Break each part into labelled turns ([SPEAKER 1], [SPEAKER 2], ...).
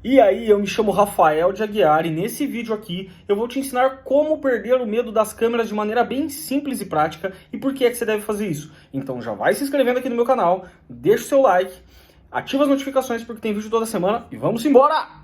[SPEAKER 1] E aí, eu me chamo Rafael de Aguiar e nesse vídeo aqui eu vou te ensinar como perder o medo das câmeras de maneira bem simples e prática e por que é que você deve fazer isso. Então já vai se inscrevendo aqui no meu canal, deixa o seu like, ativa as notificações porque tem vídeo toda semana e vamos embora!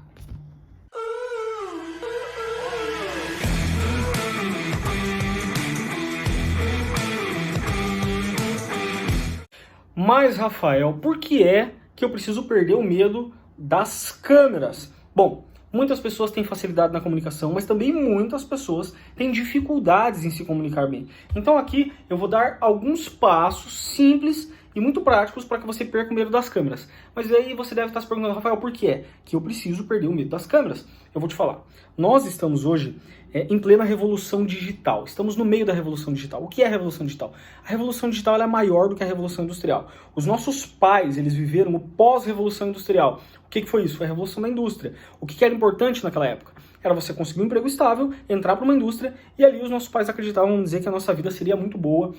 [SPEAKER 1] Mas, Rafael, por que é que eu preciso perder o medo das câmeras? Bom, muitas pessoas têm facilidade na comunicação, mas também muitas pessoas têm dificuldades em se comunicar bem. Então aqui eu vou dar alguns passos simples e muito práticos para que você perca o medo das câmeras. Mas aí você deve estar se perguntando, Rafael, por que é que eu preciso perder o medo das câmeras? Eu vou te falar. Nós estamos hoje em plena revolução digital. Estamos no meio da revolução digital. O que é a revolução digital? A revolução digital ela é maior do que a revolução industrial. Os nossos pais, eles viveram o pós-revolução industrial. O que foi isso? Foi a revolução da indústria. O que era importante naquela época? Era você conseguir um emprego estável, entrar para uma indústria, e ali os nossos pais acreditavam, vamos dizer, que a nossa vida seria muito boa,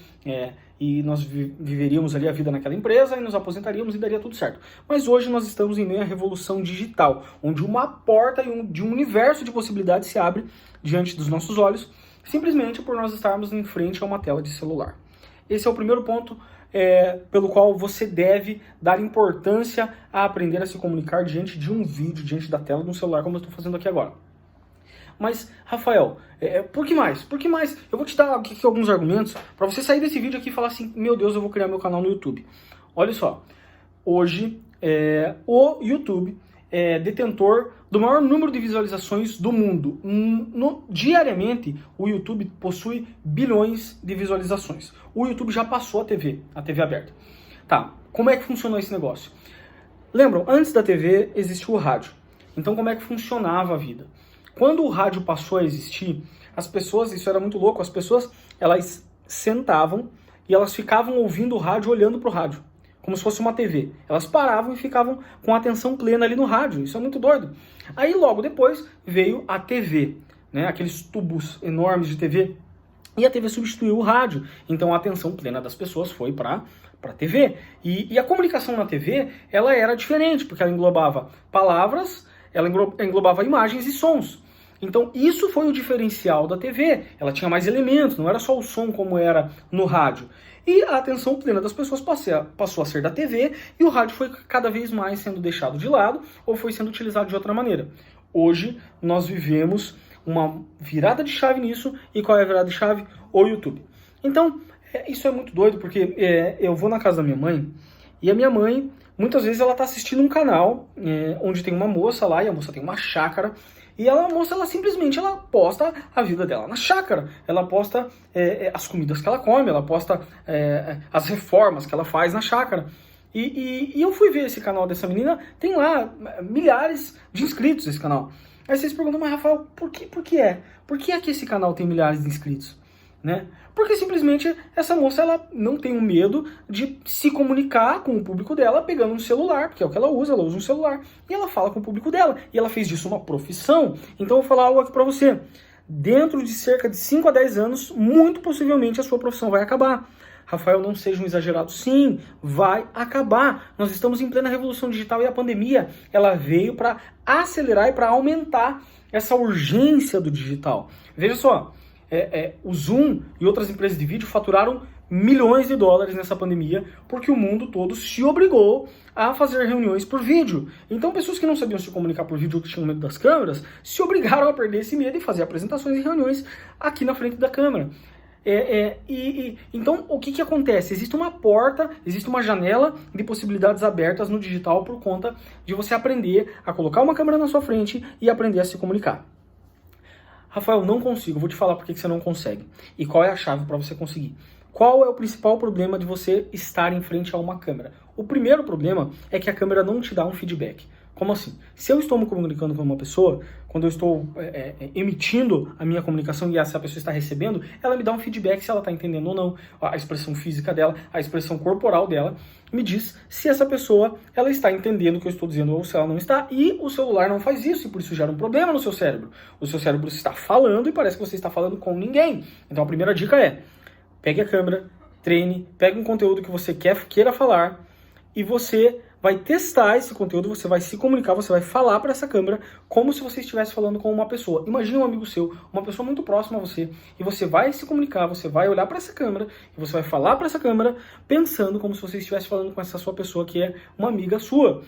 [SPEAKER 1] e nós viveríamos ali a vida naquela empresa, e nos aposentaríamos e daria tudo certo. Mas hoje nós estamos em meio à revolução digital, onde uma porta de um universo de possibilidades se abre diante dos nossos olhos, simplesmente por nós estarmos em frente a uma tela de celular. Esse é o primeiro ponto pelo qual você deve dar importância a aprender a se comunicar diante de um vídeo, diante da tela de um celular, como eu estou fazendo aqui agora. Mas, Rafael, por que mais? Por que mais? Eu vou te dar aqui alguns argumentos para você sair desse vídeo aqui e falar assim, meu Deus, eu vou criar meu canal no YouTube. Olha só, hoje o YouTube é detentor do maior número de visualizações do mundo. Diariamente, o YouTube possui bilhões de visualizações. O YouTube já passou a TV aberta. Tá, como é que funcionou esse negócio? Lembram, antes da TV existia o rádio. Então como é que funcionava a vida? Quando o rádio passou a existir, as pessoas, isso era muito louco, as pessoas, elas sentavam e elas ficavam ouvindo o rádio, olhando para o rádio, como se fosse uma TV. Elas paravam e ficavam com atenção plena ali no rádio, isso é muito doido. Aí logo depois veio a TV, né, aqueles tubos enormes de TV, e a TV substituiu o rádio, então a atenção plena das pessoas foi para a TV. E a comunicação na TV, ela era diferente, porque ela englobava palavras, ela englobava imagens e sons. Então isso foi o diferencial da TV, ela tinha mais elementos, não era só o som como era no rádio. E a atenção plena das pessoas passou a ser da TV e o rádio foi cada vez mais sendo deixado de lado ou foi sendo utilizado de outra maneira. Hoje nós vivemos uma virada de chave nisso, e qual é a virada de chave? O YouTube. Então isso é muito doido porque eu vou na casa da minha mãe e a minha mãe, muitas vezes ela está assistindo um canal onde tem uma moça lá e a moça tem uma chácara. E a moça, ela simplesmente posta a vida dela na chácara. Ela posta as comidas que ela come, ela posta as reformas que ela faz na chácara. E eu fui ver esse canal dessa menina, tem lá milhares de inscritos esse canal. Aí vocês perguntam, mas Rafael, por que é? Por que é que esse canal tem milhares de inscritos? Né? Porque simplesmente essa moça ela não tem o medo de se comunicar com o público dela pegando um celular, porque é o que ela usa um celular, e ela fala com o público dela, e ela fez disso uma profissão. Então eu vou falar algo aqui pra você, dentro de cerca de 5 a 10 anos, muito possivelmente a sua profissão vai acabar. Rafael, não seja um exagerado. Sim, vai acabar. Nós estamos em plena revolução digital e a pandemia, ela veio para acelerar e para aumentar essa urgência do digital. Veja só, o Zoom e outras empresas de vídeo faturaram milhões de dólares nessa pandemia porque o mundo todo se obrigou a fazer reuniões por vídeo. Então pessoas que não sabiam se comunicar por vídeo ou que tinham medo das câmeras se obrigaram a perder esse medo e fazer apresentações e reuniões aqui na frente da câmera. Então o que acontece? Existe uma porta, existe uma janela de possibilidades abertas no digital por conta de você aprender a colocar uma câmera na sua frente e aprender a se comunicar. Rafael, não consigo. Vou te falar por que você não consegue. E qual é a chave para você conseguir. Qual é o principal problema de você estar em frente a uma câmera? O primeiro problema é que a câmera não te dá um feedback. Como assim? Se eu estou me comunicando com uma pessoa, quando eu estou emitindo a minha comunicação e essa pessoa está recebendo, ela me dá um feedback se ela está entendendo ou não. A expressão física dela, a expressão corporal dela, me diz se essa pessoa ela está entendendo o que eu estou dizendo ou se ela não está. E o celular não faz isso e por isso gera um problema no seu cérebro. O seu cérebro está falando e parece que você está falando com ninguém. Então a primeira dica é, pegue a câmera, treine, pegue um conteúdo que você queira falar e você vai testar esse conteúdo, você vai se comunicar, você vai falar para essa câmera como se você estivesse falando com uma pessoa. Imagina um amigo seu, uma pessoa muito próxima a você, e você vai se comunicar, você vai olhar para essa câmera, e você vai falar para essa câmera pensando como se você estivesse falando com essa sua pessoa que é uma amiga sua.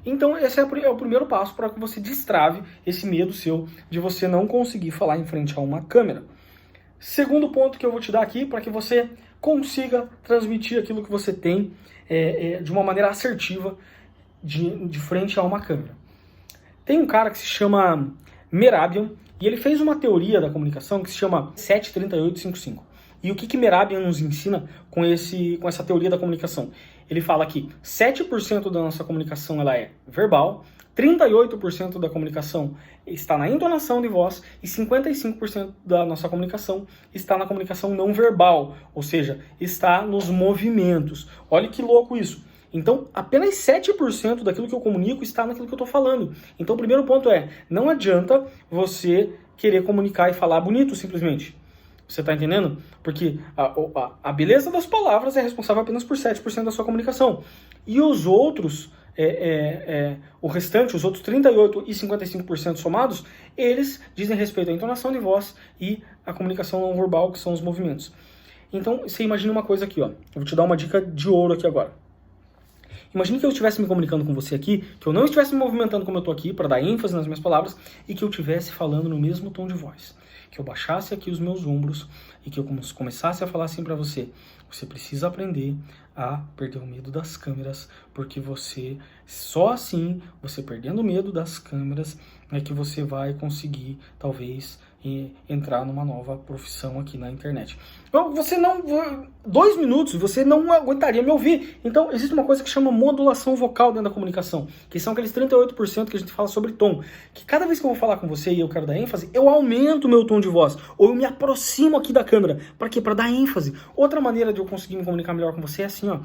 [SPEAKER 1] Então esse é o primeiro passo para que você destrave esse medo seu de você não conseguir falar em frente a uma câmera. Segundo ponto que eu vou te dar aqui para que você consiga transmitir aquilo que você tem de uma maneira assertiva de frente a uma câmera. Tem um cara que se chama Mehrabian e ele fez uma teoria da comunicação que se chama 73855. E o que Mehrabian nos ensina com essa teoria da comunicação? Ele fala que 7% da nossa comunicação ela é verbal, 38% da comunicação está na entonação de voz e 55% da nossa comunicação está na comunicação não verbal, ou seja, está nos movimentos. Olha que louco isso. Então, apenas 7% daquilo que eu comunico está naquilo que eu estou falando. Então, o primeiro ponto é, não adianta você querer comunicar e falar bonito simplesmente. Você está entendendo? Porque a beleza das palavras é responsável apenas por 7% da sua comunicação. E os outros, o restante, os outros 38% e 55% somados, eles dizem respeito à entonação de voz e à comunicação não verbal, que são os movimentos. Então, você imagina uma coisa aqui, ó. Eu vou te dar uma dica de ouro aqui agora. Imagine que eu estivesse me comunicando com você aqui, que eu não estivesse me movimentando como eu estou aqui, para dar ênfase nas minhas palavras, e que eu estivesse falando no mesmo tom de voz. Que eu baixasse aqui os meus ombros e que eu começasse a falar assim para você. Você precisa aprender a perder o medo das câmeras, porque só assim, você perdendo o medo das câmeras, é que você vai conseguir, talvez, entrar numa nova profissão aqui na internet. Então, 2 minutos, você não aguentaria me ouvir. Então, existe uma coisa que chama modulação vocal dentro da comunicação, que são aqueles 38% que a gente fala sobre tom. Que cada vez que eu vou falar com você e eu quero dar ênfase, eu aumento o meu tom de voz, ou eu me aproximo aqui da câmera. Para quê? Para dar ênfase. Outra maneira de eu conseguir me comunicar melhor com você é assim, ó.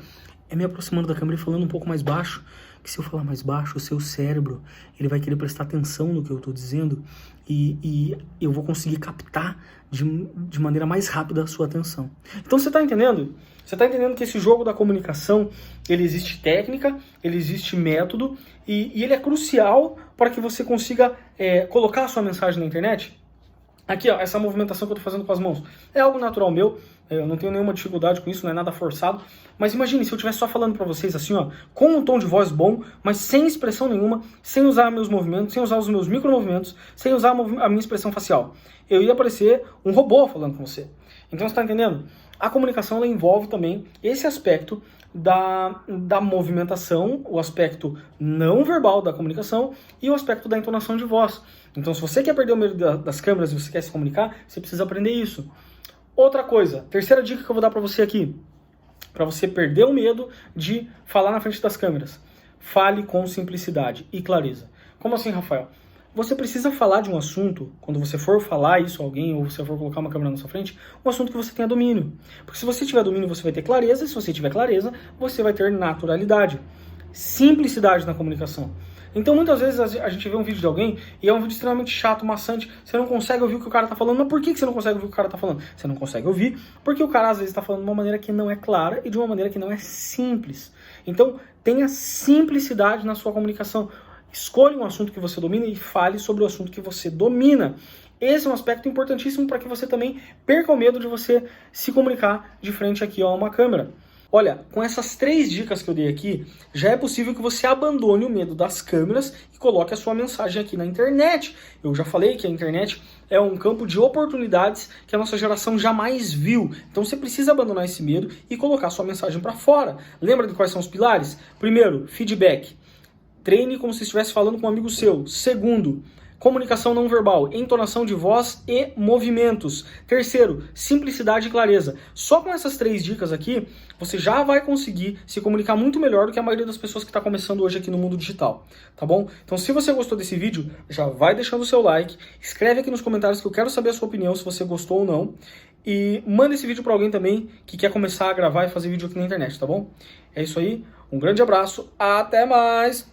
[SPEAKER 1] É me aproximando da câmera e falando um pouco mais baixo. Que se eu falar mais baixo, o seu cérebro ele vai querer prestar atenção no que eu estou dizendo e eu vou conseguir captar de maneira mais rápida a sua atenção. Então você está entendendo? Você está entendendo que esse jogo da comunicação, ele existe técnica, ele existe método e ele é crucial para que você consiga colocar a sua mensagem na internet? Aqui, ó, essa movimentação que eu tô fazendo com as mãos é algo natural meu, eu não tenho nenhuma dificuldade com isso, não é nada forçado. Mas imagine se eu estivesse só falando pra vocês assim, ó, com um tom de voz bom, mas sem expressão nenhuma, sem usar meus movimentos, sem usar os meus micromovimentos, sem usar a minha expressão facial. Eu ia parecer um robô falando com você. Então você tá entendendo? A comunicação ela envolve também esse aspecto da movimentação, o aspecto não verbal da comunicação e o aspecto da entonação de voz. Então, se você quer perder o medo das câmeras e você quer se comunicar, você precisa aprender isso. Outra coisa, terceira dica que eu vou dar para você aqui, para você perder o medo de falar na frente das câmeras. Fale com simplicidade e clareza. Como assim, Rafael? Você precisa falar de um assunto, quando você for falar isso a alguém, ou você for colocar uma câmera na sua frente, um assunto que você tenha domínio. Porque se você tiver domínio, você vai ter clareza, e se você tiver clareza, você vai ter naturalidade. Simplicidade na comunicação. Então, muitas vezes a gente vê um vídeo de alguém e é um vídeo extremamente chato, maçante, você não consegue ouvir o que o cara tá falando. Mas por que você não consegue ouvir o que o cara tá falando? Você não consegue ouvir porque o cara, às vezes, tá falando de uma maneira que não é clara e de uma maneira que não é simples. Então, tenha simplicidade na sua comunicação. Escolha um assunto que você domina e fale sobre o assunto que você domina. Esse é um aspecto importantíssimo para que você também perca o medo de você se comunicar de frente aqui a uma câmera. Olha, com essas 3 dicas que eu dei aqui, já é possível que você abandone o medo das câmeras e coloque a sua mensagem aqui na internet. Eu já falei que a internet é um campo de oportunidades que a nossa geração jamais viu. Então você precisa abandonar esse medo e colocar a sua mensagem para fora. Lembra de quais são os pilares? Primeiro, feedback. Treine como se estivesse falando com um amigo seu. Segundo, comunicação não verbal, entonação de voz e movimentos. Terceiro, simplicidade e clareza. Só com essas 3 dicas aqui, você já vai conseguir se comunicar muito melhor do que a maioria das pessoas que está começando hoje aqui no mundo digital, tá bom? Então, se você gostou desse vídeo, já vai deixando o seu like, escreve aqui nos comentários que eu quero saber a sua opinião, se você gostou ou não, e manda esse vídeo para alguém também que quer começar a gravar e fazer vídeo aqui na internet, tá bom? É isso aí, um grande abraço, até mais!